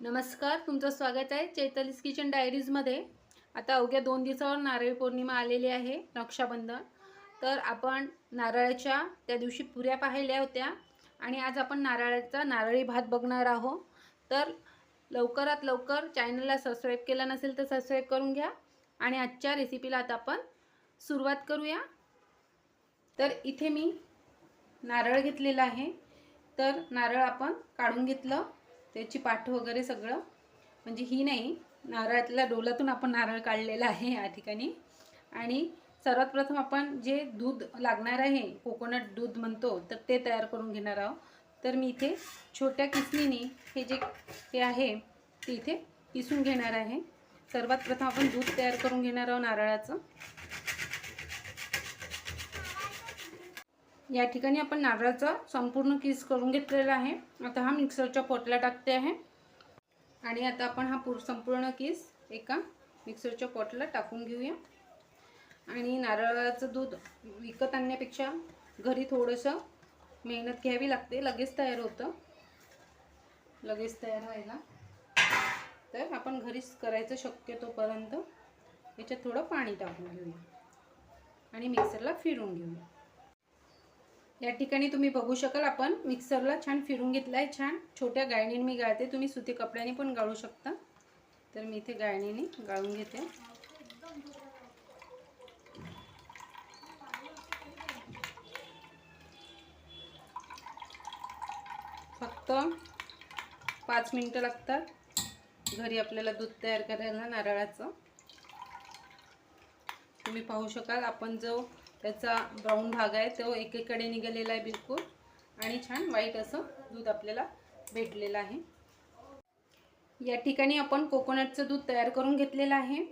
नमस्कार, तुमचं स्वागत आहे चैतालीस किचन डायरीजमध्ये। आता अवघ्या 2 दिवसावर नारळी पौर्णिमा आलेली आहे, रक्षाबंधन। तर आपण नारळाच्या त्या दिवशी पुऱ्या पाहिल्या होत्या आणि आज आपण नारळाचा नारळी भात बघणार आहोत। तर लवकरात लवकर चॅनलला सबस्क्राइब केलं नसेल तर सबस्क्राइब करून घ्या आणि आजच्या रेसिपीला आता आपण सुरुवात करूया। तर इथे मी नारळ घेतलेला आहे। तर नारळ आपण काढून घेतलं, त्याची पाठ वगैरे सगळं, म्हणजे ही नाही, नारळातल्या डोलातून आपण नारळ काढलेला आहे या ठिकाणी। आणि सर्वात प्रथम आपण जे दूध लागणार आहे, कोकोनट दूध म्हणतो, तर ते तयार करून घेणार आहोत। तर मी इथे छोट्या किसणीने हे आहे ते इथे किसून घेणार आहे। सर्वात प्रथम आपण दूध तयार करून घेणार आहोत नारळाचं। या ठिकाणी आपण नारळाचा संपूर्ण किस करून घेतलेला आहे। आता हा मिक्सरच्या पोटला टाकते आहे आणि आता आपण हा संपूर्ण किस एका मिक्सरच्या पोटला टाकून घेऊया। आणि नारळाचं दूध विकत आणण्यापेक्षा घरी थोडंसं मेहनत घ्यावी लागते, लगेच तयार होतं, लगेच तयार व्हायला। तर आपण घरीच करायचं शक्यतोपर्यंत याच्यात थोडं पाणी टाकून घेऊया आणि मिक्सरला फिरवून घेऊया। या ठिकाणी तुम्ही बघू शकाल आपण मिक्सरला छान फिरून घेतला आहे। छान छोट्या गाळणीने मी गाळते, तुम्ही सुती कपड्याने पण गाळू शकता। तर मी इथे गाळणीने गाळून घेते। फक्त 5 मिनिटं लागतात घरी आपल्याला दूध तयार करायला नारळाचं। तुम्ही पाहू शकाल आपण जो त्याचा ब्राऊन भाग आहे तो एकीकडे निघालेला आहे बिलकुल, आणि छान व्हाईट असं दूध आपल्याला भेटलेलं आहे। या ठिकाणी आपण कोकोनटचं दूध तयार करून घेतलेलं आहे।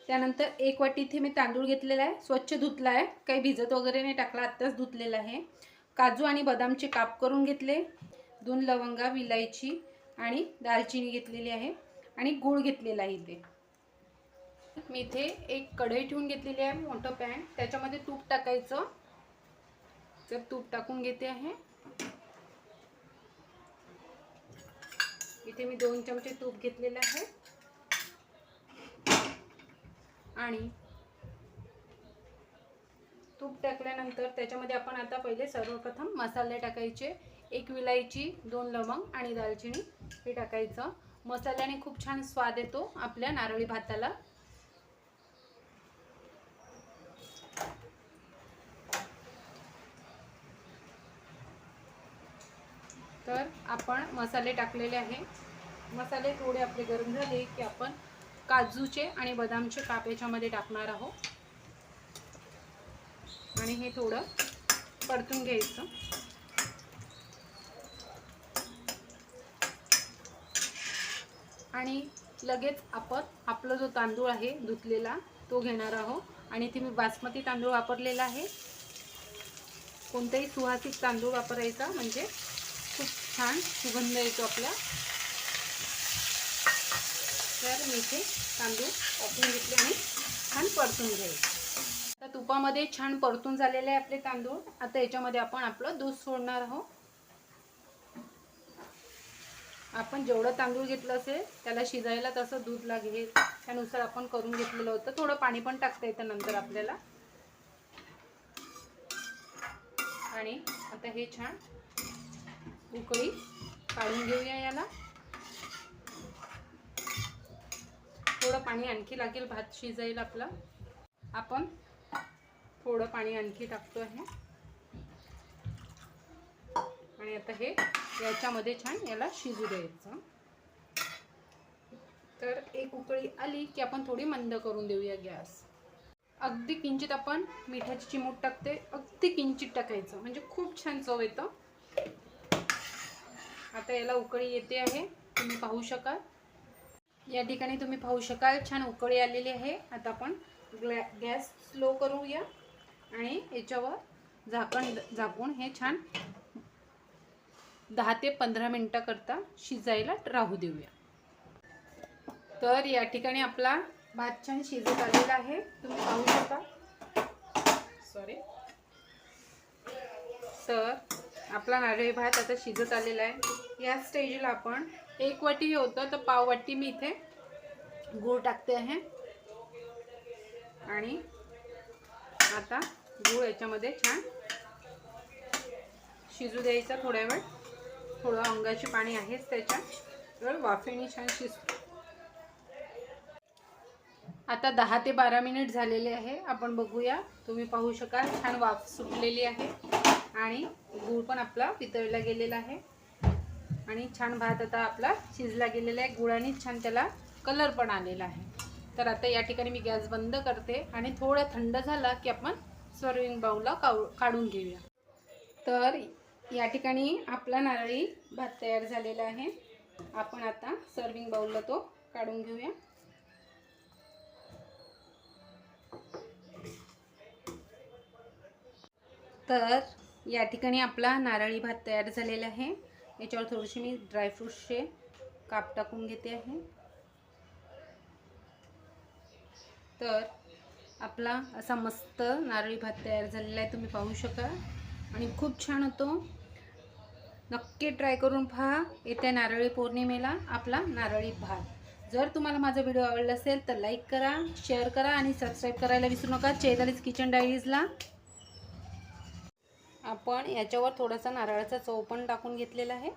त्यानंतर 1 वाटी इथे मी तांदूळ घेतलेला आहे, स्वच्छ धुतला आहे, काही भिजत वगैरे नाही टाकला, आत्ताच धुतलेला आहे। काजू आणि बदामचे काप करून घेतले, 2 लवंगा, विलायची आणि दालचिनी घेतलेली आहे आणि गूळ घेतलेला आहे। इथे मी इथे एक कढई ठेवून घेतलेली आहे, मोठं पॅन, त्याच्यामध्ये तूप टाकायचं। तर तूप टाकून घेते आहे। इथे मी 2 चमचे तूप घेतलेले आहे आणि तूप टाकल्यानंतर त्याच्यामध्ये आपण आता पहिले सर्वप्रथम मसाले टाकायचे। 1 विलायची, 2 लवंग आणि दालचिनी हे टाकायचं। मसाल्याने खूप छान स्वाद येतो आपल्या नारळी भाताला। तर आपण मसाले टाकलेले आहे। मसाले थोडे आपले गरम झाले की आपण काजूचे आणि बदामचे काप याच्यामध्ये टाकणार आहोत आणि हे थोडं परतून घ्यायचं। आणि लगेच आपण आपला जो तांदूळ आहे धुतलेला तो घेणार आहोत आणि इथे मी बासमती तांदूळ वापरलेला आहे। कोणताही सुहासिक तांदूळ वापरायचा, म्हणजे खूप छान सुगंध येतो आपला। तर मी इथे तांदूळ टाकून घेतले आणि छान परतून घ्यायचे। आता तुपामध्ये छान परतून झालेले आहे आपले तांदूळ। आता याच्यामध्ये आपण आपलं दूध सोडणार आहोत। आपण जेवढं तांदूळ घेतलं असेल त्याला शिजायला तसं दूध लागेल त्यानुसार आपण करून घेतलेलं होतं। थोडं पाणी पण टाकता येतं नंतर आपल्याला। आणि आता हे छान उकळी काढून घेऊया याला। थोडं पाणी आणखी लागेल भात शिजायला आपला। आपण थोडं पाणी आणखी टाकतो आहे आणि आता हे याच्यामध्ये छान याला शिजू द्यायचं। तर एक उकळी आली की आपण थोडी मंद करून देऊया गॅस। अगदी किंचित आपण मिठाची चिमूट टाकते, अगदी किंचित टाकायचं, म्हणजे खूप छान चव येतं। आता याला उकळी येते आहे, तुम्ही पाहू शकाल। या ठिकाणी तुम्ही पाहू शकाल छान उकळी आलेली आहे। आता आपण गॅस स्लो करूया आणि याच्यावर झाकण झाकून हे छान 10 ते 15 मिनिटाकरता शिजायला राहू देऊया। तर या ठिकाणी आपला भात छान शिजत आलेला आहे, तुम्ही पाहू शकाल। तर आपला नारळी भात आता शिजत आलेला आहे। या स्टेजला आपण 1 वाटी हे होतं तर पाव वाटी मी इथे गूळ टाकते आहे. आणि आता गूळ याच्यामध्ये छान शिजू द्यायचा थोड्या वेळ. थोडं अंगाचे पाणी आहेच त्याच्यात, तर वाफेने छान शिजतो. आता 10 ते 12 मिनिट झालेले आहे. आपण बघूया. तुम्ही पाहू शकाल छान वाफ सुटलेली आहे आणि गूळ पण आपला वितळला गेलेला आहे आणि छान भात आता आपला शिजला गेलेला आहे. गुळाने छान त्याला कलर पण आलेला आहे. तर आता या ठिकाणी मी गॅस बंद करते आणि थोडा थंड झाला की आपण सर्विंग बाउलला काढून घेऊया. तर या ठिकाणी आपला नारळी भात तयार झालेला आहे. आपण आता सर्विंग बाउलला तो काढून घेऊया. तर या ठिकाणी आपला नारळी भात तयार झालेला आहे. याच्यावर थोडेसे मी ड्रायफ्रूट्सचे काप टाकून घेते आहे. तर आपला असा मस्त नारळी भात तयार झालेला आहे, तुम्ही पाहू शकाल आणि खूप छान होतो. नक्की ट्राय करून पहा येत्या नारळी पौर्णिमेला आपला नारळी भात. जर तुम्हाला माझा व्हिडिओ आवडला असेल तर लाईक करा, शेअर करा आणि सबस्क्राईब करायला विसरू नका चैतालीस किचन डायरीजला. आपण याच्यावर थोडासा नारळाचा चव पण टाकून घेतलेला आहे.